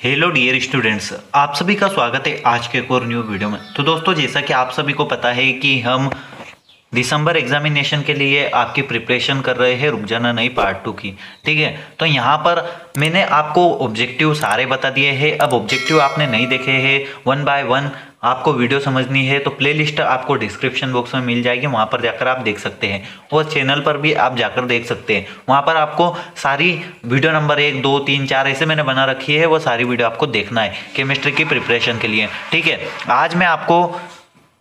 Hello dear students, आप सभी का स्वागत है आज के एक और न्यू वीडियो में। तो दोस्तों, जैसा कि आप सभी को पता है कि हम दिसंबर एग्जामिनेशन के लिए आपकी प्रिपरेशन कर रहे हैं रुक जाना नहीं पार्ट 2 की। ठीक है, तो यहाँ पर मैंने आपको ऑब्जेक्टिव सारे बता दिए हैं। अब ऑब्जेक्टिव आपने नहीं देखे हैं, वन बाय वन आपको वीडियो समझनी है तो प्लेलिस्ट आपको डिस्क्रिप्शन बॉक्स में मिल जाएगी, वहाँ पर जाकर आप देख सकते हैं। और चैनल पर भी आप जाकर देख सकते हैं, वहाँ पर आपको सारी वीडियो नंबर 1, 2, 3, 4 ऐसे मैंने बना रखी है, वो सारी वीडियो आपको देखना है केमिस्ट्री की प्रिपरेशन के लिए। ठीक है, आज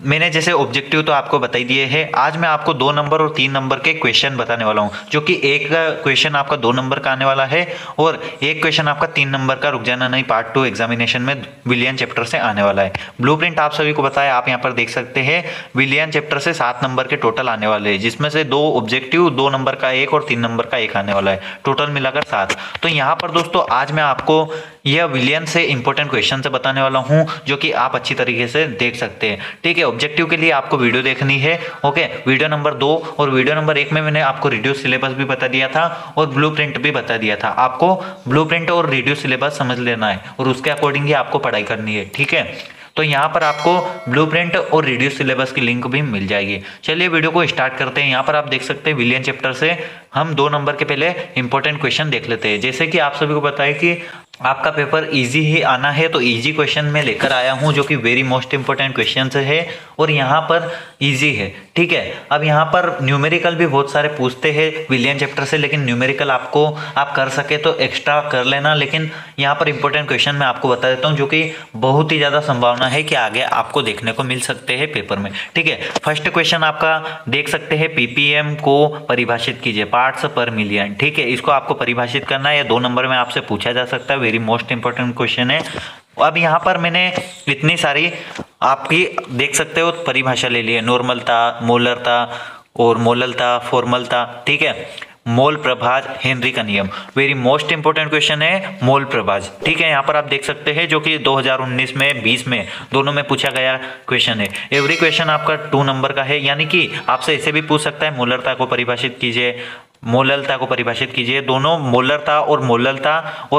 मैंने जैसे ऑब्जेक्टिव तो आपको बता ही दिए हैं। आज मैं आपको 2 नंबर और 3 नंबर के क्वेश्चन बताने वाला हूं, जो कि एक क्वेश्चन आपका 2 नंबर का आने वाला है और एक क्वेश्चन आपका 3 नंबर का रुक जाना नहीं पार्ट 2 एग्जामिनेशन में विलियन चैप्टर से आने वाला है। ब्लूप्रिंट आप सभी को बताया, आप यहाँ पर देख सकते हैं। विलियन चैप्टर से 7 नंबर के टोटल आने वाले हैं, जिसमें से 2 ऑब्जेक्टिव, 2 नंबर का 1 और 3 नंबर का 1 आने वाला है, टोटल मिलाकर 7। तो यहाँ पर दोस्तों आज मैं आपको यह विलियन से इंपॉर्टेंट क्वेश्चन से बताने वाला हूँ, जो कि आप अच्छी तरीके से देख सकते हैं। ठीक है, ऑब्जेक्टिव के लिए आपको वीडियो देखनी है। ओके, वीडियो नंबर 2 और वीडियो नंबर 1 में मैंने आपको रिड्यूस सिलेबस भी बता दिया था और ब्लूप्रिंट भी बता दिया था। आपको ब्लूप्रिंट और रिड्यूस सिलेबस समझ लेना है और उसके अकॉर्डिंग ही आपको पढ़ाई करनी है। ठीक है, तो यहाँ पर आपको ब्लूप्रिंट और रिड्यूस सिलेबस की लिंक भी मिल जाएगी। चलिए वीडियो को स्टार्ट करते हैं। यहाँ पर आप देख सकते हैं विलियन चैप्टर से हम 2 नंबर के पहले इंपॉर्टेंट क्वेश्चन देख लेते हैं। जैसे कि आप सभी को पता है कि आपका पेपर इजी ही आना है, तो इजी क्वेश्चन में लेकर आया हूं, जो कि वेरी मोस्ट इंपॉर्टेंट क्वेश्चन है और यहाँ पर इजी है। ठीक है, अब यहाँ पर न्यूमेरिकल भी बहुत सारे पूछते हैं विलियन चैप्टर से, लेकिन न्यूमेरिकल आप कर सके तो एक्स्ट्रा कर लेना। लेकिन यहाँ पर इंपॉर्टेंट क्वेश्चन मैं आपको बता देता हूँ, जो कि बहुत ही ज़्यादा संभावना है कि आगे आपको देखने को मिल सकते हैं पेपर में। ठीक है, फर्स्ट क्वेश्चन आपका देख सकते हैं, पीपीएम को परिभाषित कीजिए, पार्ट्स पर मिलियन। ठीक है, इसको आपको परिभाषित करना है, 2 नंबर में आपसे पूछा जा सकता है, वेरी मोस्ट इंपॉर्टेंट क्वेश्चन है। अब यहाँ पर मैंने इतनी सारी आपकी देख सकते हो परिभाषा ले ली है, नॉर्मलता, मोलरता और मोललता, फॉर्मलता। ठीक है, मोल प्रभाज, हेनरी का नियम, वेरी मोस्ट इंपॉर्टेंट क्वेश्चन है मोल प्रभाज। ठीक है, यहाँ पर आप देख सकते हैं, जो कि 2019 में 20 में दोनों में पूछा गया क्वेश्चन है। एवरी क्वेश्चन आपका 2 नंबर का है, यानी कि आपसे ऐसे भी पूछ सकता है, मोलरता को परिभाषित कीजिए, मोललता को परिभाषित कीजिए। दोनों मोलरता और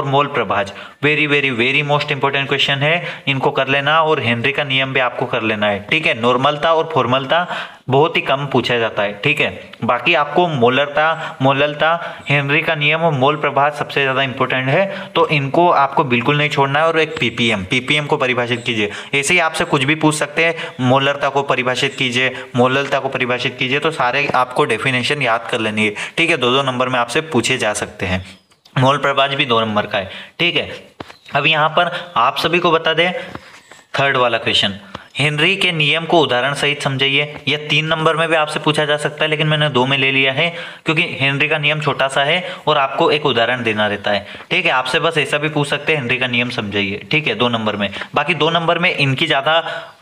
मोल प्रभाज very very very most important question है, इनको कर लेना। और हेनरी का नियम भी आपको कर लेना है। ठीक है, नॉर्मलता और फॉर्मलता बहुत ही कम पूछा जाता है। ठीक है, बाकी आपको मोललता, हेनरी का नियम और मोल प्रभाज सबसे ज्यादा इंपॉर्टेंट है, तो इनको आपको बिल्कुल नहीं छोड़ना है। और एक पीपीएम को परिभाषित कीजिए, ऐसे ही आपसे कुछ भी पूछ सकते हैं, मोलरता को परिभाषित कीजिए, मोललता को परिभाषित कीजिए, तो सारे आपको डेफिनेशन याद कर लेनी है। ठीक है, 2-2 नंबर में आपसे पूछे जा सकते हैं। मोल प्रभाज भी 2 नंबर का है। ठीक है, अब यहाँ पर आप सभी को बता दें, थर्ड वाला क्वेश्चन, हेनरी के नियम को उदाहरण सहित समझाइए। यह 3 नंबर में भी आपसे पूछा जा सकता है, लेकिन मैंने 2 में ले लिया है, क्योंकि हेनरी का नियम छोटा सा है और आपको एक उदाहरण देना रहता है। ठीक है, आपसे बस ऐसा भी पूछ सकते हैं, हेनरी का नियम समझाइए। ठीक है, 2 नंबर में। बाकी 2 नंबर में इनकी ज़्यादा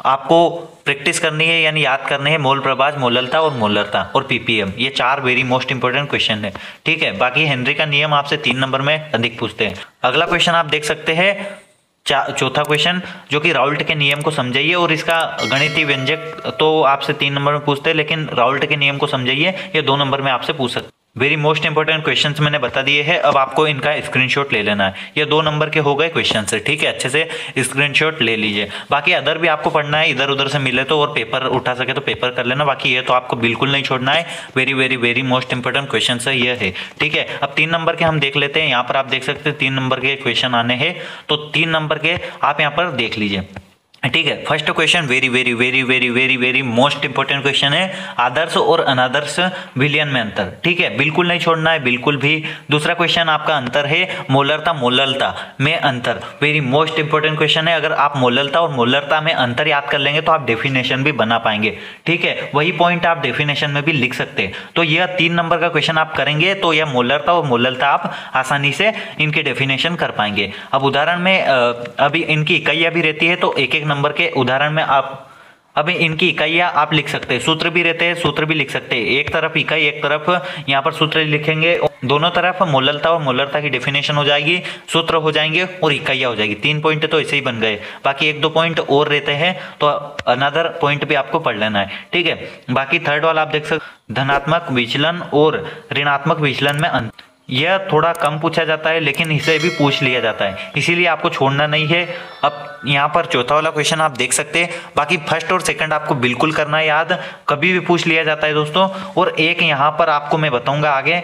आपको प्रैक्टिस करनी है, यानी याद करने हैं, मोल प्रभाज, मोललता और मोलरता और पीपीएम, ये 4 वेरी मोस्ट इंपॉर्टेंट क्वेश्चन है। ठीक है, बाकी हेनरी का नियम आपसे 3 नंबर में अधिक पूछते हैं। अगला क्वेश्चन आप देख सकते हैं, चौथा क्वेश्चन, जो कि राउल्ट के नियम को समझाइए। और इसका गणितीय व्यंजक तो आपसे 3 नंबर में पूछते हैं, लेकिन राउल्ट के नियम को समझाइए, ये 2 नंबर में आपसे पूछ सकते हैं। वेरी मोस्ट इंपॉर्टेंट क्वेश्चंस मैंने बता दिए हैं, अब आपको इनका स्क्रीनशॉट ले लेना है। ये 2 नंबर के हो गए क्वेश्चन से। ठीक है, अच्छे से स्क्रीनशॉट ले लीजिए। बाकी अदर भी आपको पढ़ना है, इधर उधर से मिले तो, और पेपर उठा सके तो पेपर कर लेना। बाकी ये तो आपको बिल्कुल नहीं छोड़ना है, very very very most important question है ये है। ठीक है, अब 3 नंबर के हम देख लेते हैं। यहाँ पर आप देख सकते हैं 3 नंबर के क्वेश्चन आने हैं, तो 3 नंबर के आप यहाँ पर देख लीजिए। ठीक है, first question very very very very very very most important question है, आदर्श और अनादर्श विलियन में अंतर। ठीक है, बिल्कुल नहीं छोड़ना है, बिल्कुल भी। दूसरा क्वेश्चन आपका अंतर है मोलरता मोललता में अंतर, वेरी मोस्ट इंपॉर्टेंट क्वेश्चन है। अगर आप मोललता और मोलरता में अंतर याद कर लेंगे तो आप डेफिनेशन भी बना पाएंगे। ठीक है, वही पॉइंट आप डेफिनेशन में भी लिख सकते हैं। तो यह 3 नंबर का क्वेश्चन आप करेंगे तो यह मोलरता और मोललता आप आसानी से इनके डेफिनेशन कर पाएंगे। अब उदाहरण में अभी इनकी इकाइयां भी रहती है, तो एक एक नंबर के उदाहरण में आप अभी इनकी इकाइयां आप लिख सकते हैं, सूत्र भी रहते हैं, सूत्र भी लिख सकते हैं। एक तरफ इकाई, एक तरफ यहाँ पर सूत्र लिखेंगे, दोनों तरफ मोललता और मोलरता की डेफिनेशन हो जाएगी, सूत्र हो जाएंगे और इकाइयां हो जाएगी। 3 पॉइंट तो ऐसे ही बन गए, बाकी 1-2 पॉइंट और रहते हैं, तो अनदर पॉइंट भी आपको पढ़ लेना है। ठीक है, बाकी थर्ड वाला आप देख सकते, धनात्मक विचलन और ऋणात्मक विचलन में अंतर। यह थोड़ा कम पूछा जाता है लेकिन इसे भी पूछ लिया जाता है, इसीलिए आपको छोड़ना नहीं है। अब यहाँ पर चौथा वाला क्वेश्चन आप देख सकते हैं, बाकी फर्स्ट और सेकंड आपको बिल्कुल करना है याद, कभी भी पूछ लिया जाता है दोस्तों। और एक यहाँ पर आपको मैं बताऊंगा आगे,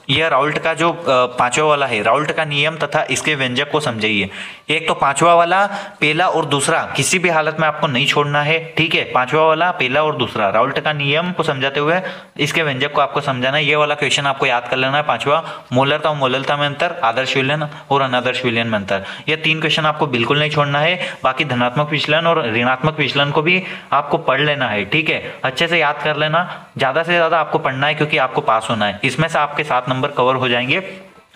यह राउल्ट का जो पांचवा वाला है, राउल्ट का नियम तथा इसके व्यंजक को समझिए। एक तो पांचवा वाला पहला और दूसरा किसी भी हालत में आपको नहीं छोड़ना है, ठीक है। पांचवा वाला पहला और दूसरा राउल्ट का नियम को समझाते हुए इसके व्यंजक को आपको समझाना है। ये वाला क्वेश्चन आपको याद कर लेना है। पांचवा, मोलरता और मोलरता में अंतर, आदर्श विलयन और अनादर्श विलयन में अंतर, ये 3 क्वेश्चन आपको बिल्कुल नहीं छोड़ना है। बाकी धनात्मक विचलन और ऋणात्मक विचलन को भी आपको पढ़ लेना है, ठीक है। अच्छे से याद कर लेना, ज्यादा से ज्यादा आपको पढ़ना है क्योंकि आपको पास होना है। इसमें से आपके 7 नंबर कवर हो जाएंगे,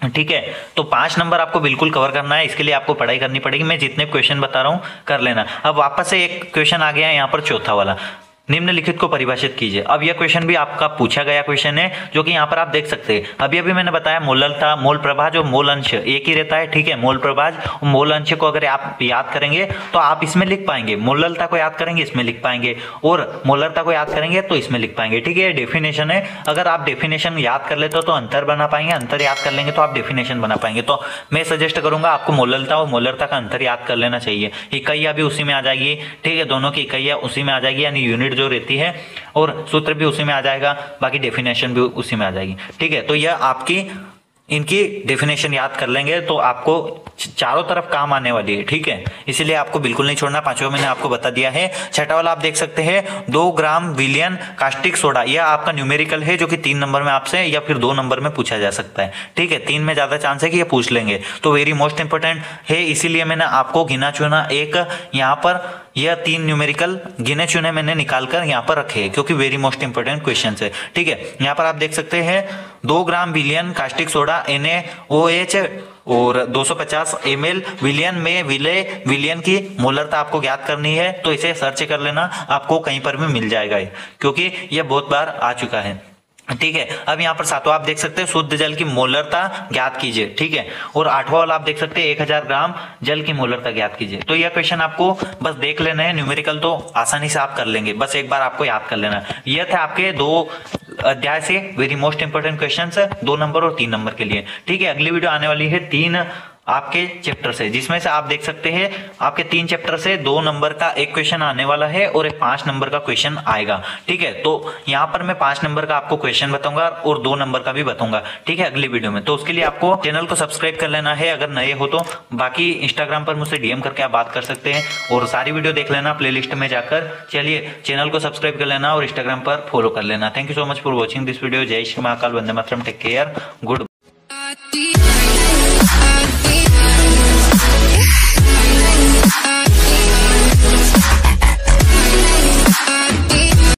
ठीक है। तो 5 नंबर आपको बिल्कुल कवर करना है, इसके लिए आपको पढ़ाई करनी पड़ेगी। मैं जितने क्वेश्चन बता रहा हूं कर लेना। अब वापस से एक क्वेश्चन आ गया है यहाँ पर चौथा वाला, निम्नलिखित को परिभाषित कीजिए। अब यह क्वेश्चन भी आपका पूछा गया क्वेश्चन है, जो कि यहाँ पर आप देख सकते हैं। अभी अभी मैंने बताया मोलरता, मोल प्रभाज और मोल अंश एक ही रहता है, ठीक है। मोल प्रभाज और मोल अंश को अगर आप याद करेंगे तो आप इसमें लिख पाएंगे, मोलरता को याद करेंगे इसमें लिख पाएंगे, और मोलरता को याद करेंगे तो इसमें लिख पाएंगे, ठीक है। डेफिनेशन है, अगर आप डेफिनेशन याद कर लेते हो तो अंतर बना पाएंगे, अंतर याद कर लेंगे तो आप डेफिनेशन बना पाएंगे। तो मैं सजेस्ट करूंगा आपको मोलरता और मोलरता का अंतर याद कर लेना चाहिए। इकाइयां भी उसी में आ जाएगी, ठीक है। दोनों की इकाइयां उसी में आ जाएगी, यानी यूनिट जो रहती है, और सूत्र भी उसी में आ जाएगा, बाकी डेफिनेशन भी उसी में आ जाएगी, ठीक है। तो यह आपकी इनकी डेफिनेशन याद कर लेंगे तो आपको चारों तरफ काम आने वाली है, ठीक है। इसीलिए आपको बिल्कुल नहीं छोड़ना। पांचवा मैंने आपको बता दिया है। छठा वाला आप देख सकते हैं, 2 ग्राम विलयन कास्टिक सोडा, यह आपका न्यूमेरिकल है जो कि 3 नंबर में आपसे या फिर 2 नंबर में पूछा जा सकता है, ठीक है। 3 में ज्यादा चांस है कि ये पूछ लेंगे, तो वेरी मोस्ट इंपोर्टेंट है। इसीलिए मैंने आपको गिना चुना एक यहाँ पर यह 3 न्यूमेरिकल गिने चुने मैंने निकालकर यहाँ पर रखे हैं, क्योंकि वेरी मोस्ट इंपोर्टेंट क्वेश्चन है, ठीक है। यहाँ पर आप देख सकते हैं 2 ग्राम विलयन कास्टिक सोडा NaOH और 250 ml विलयन में विलय विलयन की मोलरता आपको ज्ञात करनी है, तो इसे सर्च कर लेना, आपको कहीं पर भी मिल जाएगा, क्योंकि यह बहुत बार आ चुका है, ठीक है। अब यहाँ पर 7वां आप देख सकते हैं, शुद्ध जल की मोलरता ज्ञात कीजिए, ठीक है। और 8वां वाला आप देख सकते हैं, 1000 ग्राम जल की मोलरता ज्ञात कीजिए। तो यह क्वेश्चन आपको बस देख लेना है, न्यूमेरिकल तो आसानी से आप कर लेंगे, बस एक बार आपको याद कर लेना। यह थे आपके 2 अध्याय से very most important questions, 2 number और 3 नंबर के लिए, ठीक है। अगली वीडियो आने वाली है 3 आपके चैप्टर से, जिसमें से आप देख सकते हैं आपके 3 चैप्टर से 2 नंबर का एक क्वेश्चन आने वाला है और एक 5 नंबर का क्वेश्चन आएगा, ठीक है। तो यहाँ पर मैं 5 नंबर का आपको क्वेश्चन बताऊंगा और 2 नंबर का भी बताऊंगा, ठीक है, अगली वीडियो में। तो उसके लिए आपको चैनल को सब्सक्राइब कर लेना है अगर नए हो तो। बाकी इंस्टाग्राम पर मुझसे DM करके आप बात कर सकते हैं और सारी वीडियो देख लेना प्लेलिस्ट में जाकर। चलिए, चैनल को सब्सक्राइब कर लेना और इंस्टाग्राम पर फॉलो कर लेना। Thank you so much for watching this video. जय Shri Mahakal, Vande Mataram, take care, good.